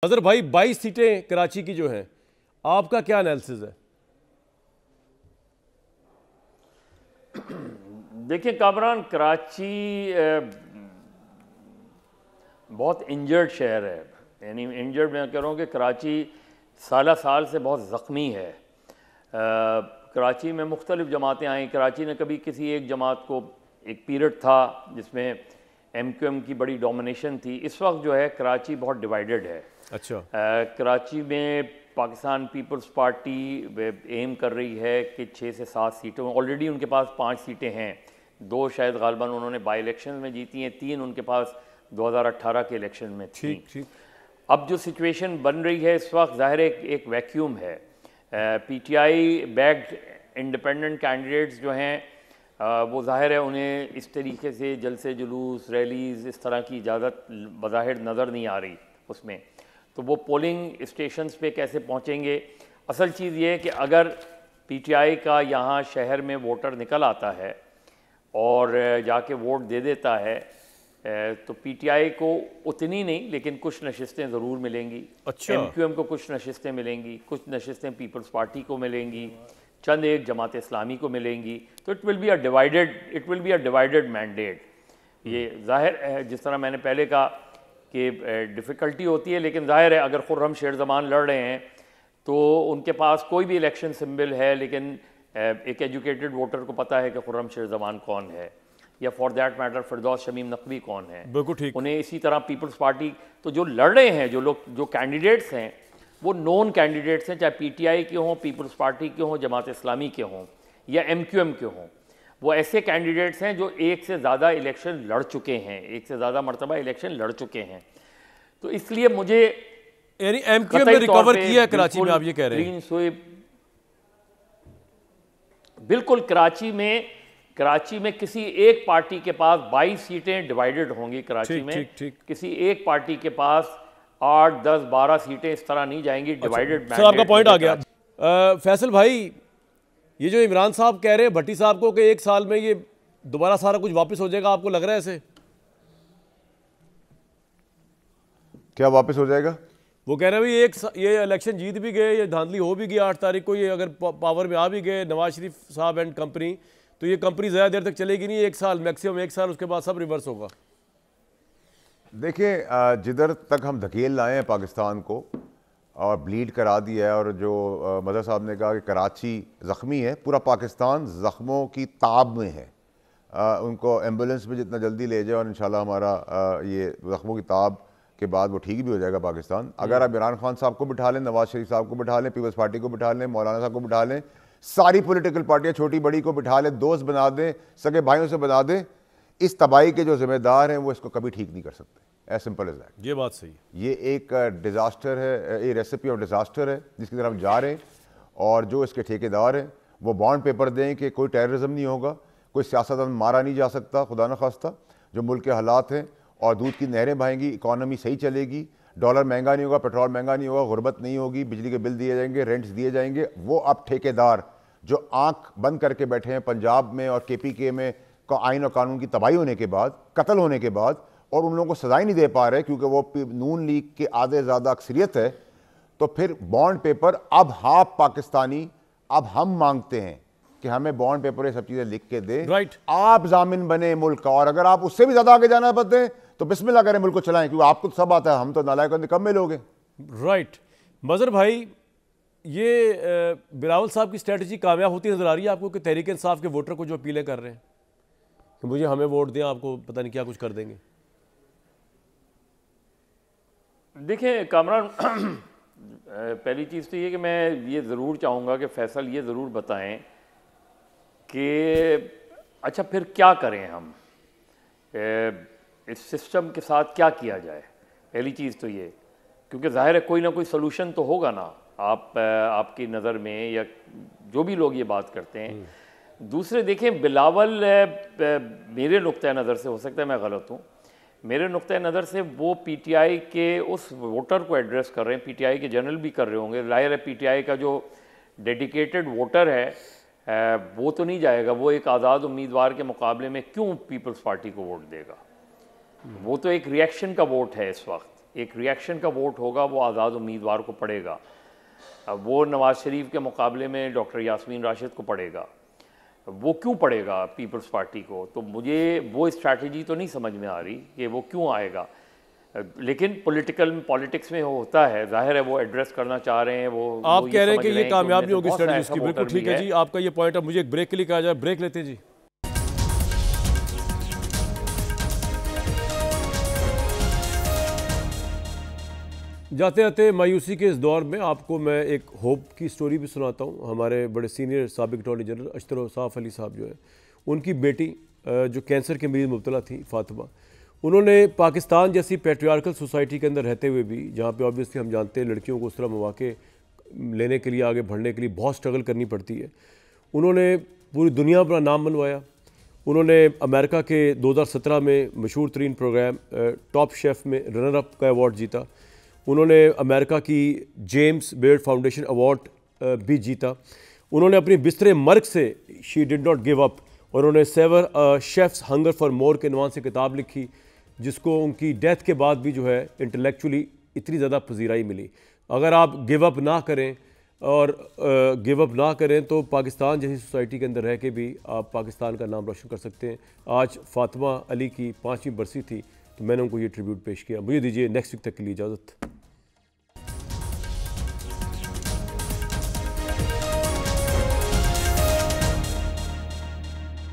अजहर भाई 22 सीटें कराची की जो हैं, आपका क्या एनालिसिस है? देखिए कामरान, कराची बहुत इंजर्ड शहर है। यानी इंजर्ड मैं कह रहा हूँ कि कराची साल साल से बहुत ज़ख्मी है। कराची में मुख्तलिफ़ जमातें आई। कराची ने कभी किसी एक जमात को, एक पीरियड था जिसमें MQM की बड़ी डोमिनेशन थी। इस वक्त जो है कराची बहुत डिवाइडेड है। अच्छा। कराची में पाकिस्तान पीपल्स पार्टी एम कर रही है कि 6 से 7 सीटें, ऑलरेडी उनके पास 5 सीटें हैं। 2 शायद गालिबन उन्होंने बाई इलेक्शन में जीती हैं, 3 उनके पास 2018 के इलेक्शन में थी। ठीक। अब जो सिचुएशन बन रही है इस वक्त, ज़ाहिर एक वैक्यूम है। PTI बैक्ड इंडिपेंडेंट कैंडिडेट्स जो हैं वो ज़ाहिर है उन्हें इस तरीके से जलसे जुलूस, रैलीज़, इस तरह की इजाज़त बज़ाहिर नज़र नहीं आ रही उसमें। तो वो पोलिंग स्टेशंस पे कैसे पहुंचेंगे? असल चीज़ ये है कि अगर PTI का यहाँ शहर में वोटर निकल आता है और जाके वोट दे देता है तो PTI को उतनी नहीं लेकिन कुछ नशिस्तें ज़रूर मिलेंगी। अच्छा। MQM को कुछ नशिस्तें मिलेंगी, कुछ नशिस्तें पीपल्स पार्टी को मिलेंगी, चंद एक जमात इस्लामी को मिलेंगी। तो it will be a divided mandate. ये जाहिर है, जिस तरह मैंने पहले कहा कि डिफ़िकल्टी होती है, लेकिन ज़ाहिर है अगर खुर्रम शेर ज़मान लड़ रहे हैं तो उनके पास कोई भी इलेक्शन सिंबल है, लेकिन एक एजुकेटेड वोटर को पता है कि खुर्रम शेर ज़मान कौन है, या फॉर दैट मैटर फिरदौस शमीम नकवी कौन है। बिल्कुल ठीक। उन्हें इसी तरह पीपल्स पार्टी, तो जो लड़ रहे हैं, जो कैंडिडेट्स हैं वो नॉन कैंडिडेट्स हैं, चाहे PTI के हों, पीपल्स पार्टी के हों, जमात इस्लामी के हों या MQM के हों। वो ऐसे कैंडिडेट्स हैं जो एक से ज़्यादा इलेक्शन लड़ चुके हैं, एक से ज़्यादा मरतबा इलेक्शन लड़ चुके हैं। तो इसलिए मुझे यानी MQM ने रिकवर किया है कराची में, आप ये कह रहे हैं? क्लीन स्वीप बिल्कुल। कराची में किसी एक पार्टी के पास 22 सीटें डिवाइडेड होंगी कराची में। ठीक। किसी एक पार्टी के पास 8, 10, 12 सीटें इस तरह नहीं जाएंगी डिवाइडेड। सर आपका पॉइंट आ गया। फैसल भाई, ये जो इमरान साहब कह रहे हैं भट्टी साहब को कि 1 साल में ये दोबारा सारा कुछ वापस हो जाएगा, आपको लग रहा है ऐसे? क्या वापस हो जाएगा? वो कह रहे हैं भाई ये इलेक्शन जीत भी गए, ये धांधली हो भी गई 8 तारीख को, ये अगर पावर में आ भी गए नवाज शरीफ साहब एंड कंपनी, तो ये कंपनी ज़्यादा देर तक चलेगी नहीं, 1 साल मैक्सिमम 1 साल, उसके बाद सब रिवर्स होगा। देखिए, जिधर तक हम धकेल लाए हैं पाकिस्तान को और ब्लीड करा दिया है, और जो मदर साहब ने कहा कि कराची ज़ख्मी है, पूरा पाकिस्तान ज़ख्मों की ताब में है। उनको एम्बुलेंस में जितना जल्दी ले जाए और इंशाल्लाह हमारा ये ज़ख्मों की ताब के बाद वो ठीक भी हो जाएगा पाकिस्तान। अगर आप इमरान खान साहब को बिठा लें, नवाज शरीफ साहब को बिठा लें, पीपल्स पार्टी को बिठा लें, मौलाना साहब को बिठा लें, सारी पॉलिटिकल पार्टियां छोटी बड़ी को बिठा लें, दोस्त बना दें, सगे भाइयों से बना दें, इस तबाही के जो जिम्मेदार हैं वो इसको कभी ठीक नहीं कर सकते। As simple as that. ये बात सही है। ये एक डिज़ास्टर है, ये रेसिपी ऑफ डिज़ास्टर है जिसकी तरफ हम जा रहे हैं। और जो इसके ठेकेदार हैं वो बॉन्ड पेपर दें कि कोई टेररिज्म नहीं होगा, कोई सियासतदान मारा नहीं जा सकता, खुदा न खास्ता। जो मुल्क के हालात हैं, और दूध की नहरें बहेंगी, इकॉनमी सही चलेगी, डॉलर महंगा नहीं होगा, पेट्रोल महंगा नहीं होगा, गुर्बत नहीं होगी, बिजली के बिल दिए जाएंगे, रेंट्स दिए जाएंगे। वो अब ठेकेदार जो आंख बंद करके बैठे हैं पंजाब में और KPK में आइन और कानून की तबाही होने के बाद, कत्ल होने के बाद, और उन लोगों को सजाई नहीं दे पा रहे क्योंकि वो नून लीग के आधे ज़्यादा अक्सरियत है, तो फिर बॉन्ड पेपर अब हाफ पाकिस्तानी, अब हम मांगते हैं कि हमें बॉन्ड पेपर ये सब चीज़ें लिख के दें। राइट। आप जामिन बने मुल्क का, और अगर आप उससे भी ज़्यादा आगे जाना चाहते हैं तो बिस्मिल्लाह करें, मुल्क को चलाएं, क्योंकि आपको तो सब आता है, हम तो नालायक निकम्मे लोग हैं। राइट। मजहर भाई, ये बिलावल साहब की स्ट्रेटजी कामयाब होती नजर आ रही है आपको कि तहरीक इंसाफ के वोटर को जो अपीलें कर रहे हैं कि मुझे हमें वोट दें, आपको पता नहीं क्या कुछ कर देंगे? देखिए कामरान, पहली चीज़ तो ये कि मैं ये ज़रूर चाहूँगा कि फैसल ये ज़रूर बताएं कि अच्छा फिर क्या करें हम, इस सिस्टम के साथ क्या किया जाए। पहली चीज़ तो ये, क्योंकि ज़ाहिर है कोई ना कोई सलूशन तो होगा ना आपकी नज़र में, या जो भी लोग ये बात करते हैं। दूसरे देखें, बिलावल मेरे नुक्ते नज़र से, हो सकता है मैं गलत हूँ, मेरे नुक्ते नज़र से वो PTI के उस वोटर को एड्रेस कर रहे हैं, PTI के जनरल भी कर रहे होंगे। जाहिर है PTI का जो डेडिकेटेड वोटर है वो तो नहीं जाएगा, वो एक आज़ाद उम्मीदवार के मुकाबले में क्यों पीपल्स पार्टी को वोट देगा? वो तो एक रिएक्शन का वोट है इस वक्त, एक रिएक्शन का वोट होगा, वो आज़ाद उम्मीदवार को पड़ेगा। अब वो नवाज़ शरीफ के मुकाबले में डॉक्टर यास्मीन राशिद को पड़ेगा। वो क्यों पड़ेगा पीपल्स पार्टी को? तो मुझे वो स्ट्रैटेजी तो नहीं समझ में आ रही कि वो क्यों आएगा, लेकिन पॉलिटिक्स में होता है, जाहिर है वो एड्रेस करना चाह रहे हैं। वो आप कह रहे हैं कि ये कामयाब नहीं उनमें से होगी बहुत स्ट्रेटजी ऐसा उसकी, बिल्कुल वोटर भी ठीक है जी, आपका ये पॉइंट। अब मुझे एक ब्रेक के लिए कहा जाए, ब्रेक लेते हैं जी। जाते जाते मायूसी के इस दौर में आपको मैं एक होप की स्टोरी भी सुनाता हूँ। हमारे बड़े सीनियर साबिक अटॉर्नी जनरल अशतर औसाफ अली साहब जो है, उनकी बेटी जो कैंसर के मरीज मुब्तला थी, फातिमा, उन्होंने पाकिस्तान जैसी पैट्रियार्कल सोसाइटी के अंदर रहते हुए भी, जहाँ पे ऑब्वियसली हम जानते हैं लड़कियों को उस तरह मौके लेने के लिए, आगे बढ़ने के लिए बहुत स्ट्रगल करनी पड़ती है, उन्होंने पूरी दुनिया पर नाम बनवाया। उन्होंने अमेरिका के 2017 में मशहूर तरीन प्रोग्राम टॉप शेफ़ में रनर अप का अवार्ड जीता। उन्होंने अमेरिका की जेम्स बेयर्ड फाउंडेशन अवार्ड भी जीता। उन्होंने अपनी बिस्तरे मर्ग से she did not give up, और उन्होंने saver chefs hunger for more के नाम से किताब लिखी, जिसको उनकी डेथ के बाद भी जो है इंटेलेक्चुअली इतनी ज़्यादा पजीराई मिली। अगर आप गिव अप ना करें और गिव अप ना करें तो पाकिस्तान जैसी सोसाइटी के अंदर रह के भी आप पाकिस्तान का नाम रोशन कर सकते हैं। आज फातिमा अली की 5वीं बरसी थी, तो मैंने उनको ये ट्रिब्यूट पेश किया। मुझे दीजिए नेक्स्ट वीक तक के लिए इजाज़त।